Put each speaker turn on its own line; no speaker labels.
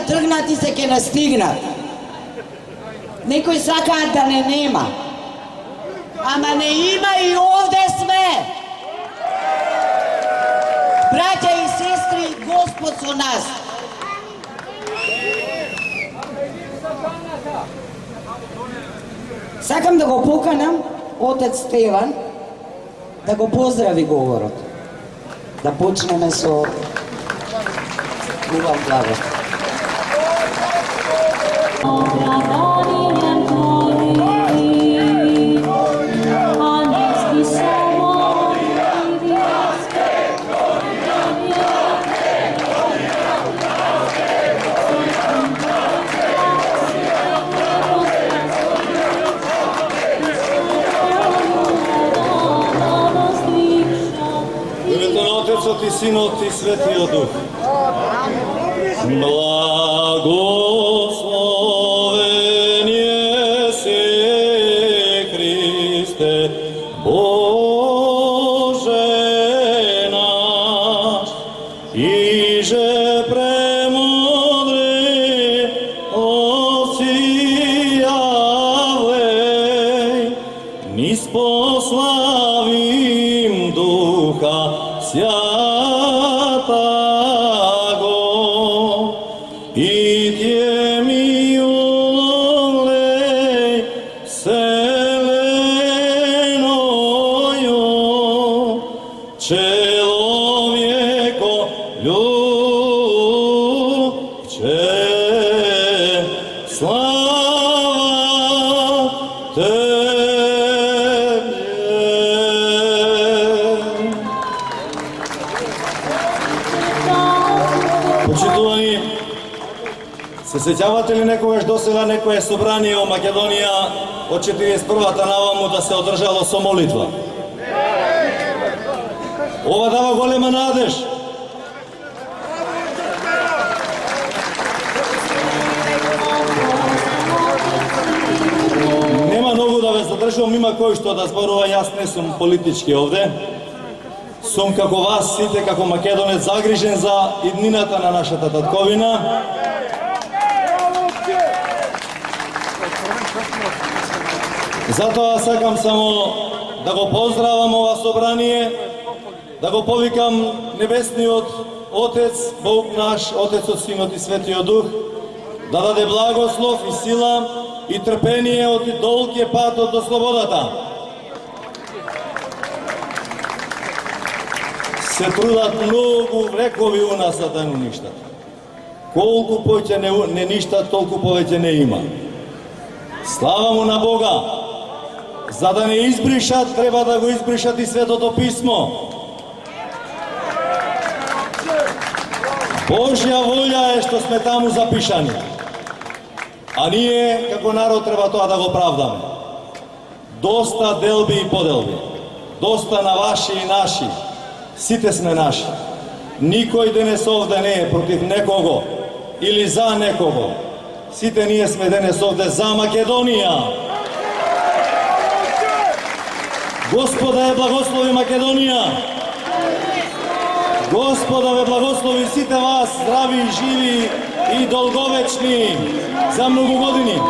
тргнат и се ќе настигнат. Некои сакаат да не нема. Ама не има и овде сме. Браќа и сестри, Господ со нас. Сакам да го поканам отец Стеван да го поздрави говорот. Да почнеме со убав благослов.
Отецот и Синот и Светиот Дух. Благословен еси Христе, Боже наш, иже премудри осијавлеј, низ пославим Духа Святаго, и Тие милолей вселеною, человеко любче, слава Тебе. Почитувани, се сеќавате ли некогаш досега некое собрание во Македонија од 41-та наваму да се одржало со молитва? Ова дава голема надеж. Нема многу да ве задржувам, има кој што да зборува, јас не сум политички овде. Сум како вас сите, како македонец, загрижен за иднината на нашата татковина. Затоа сакам само да го поздравам ова собрание, да го повикам Небесниот Отец, Бог наш, Отецот, Синот и Светиот Дух, да даде благослов и сила и трпение од долгиот патот до слободата. Се трудат многу векови у нас да не ништат. Колку повеќе не ништат, толку повеќе не има. Слава му на Бога! За да не избришат, треба да го избришат и Светото Писмо. Божја волја е што сме таму запишани. А ние, како народ, треба тоа да го правдаме. Доста делби и поделби. Доста на ваши и наши. Сите сме наши. Никој денес овде не е против некого или за некого. Сите ние сме денес овде за Македонија. Господа ја благослови Македонија. Господа ве благослови сите вас, здрави, живи и долговечни за многу години.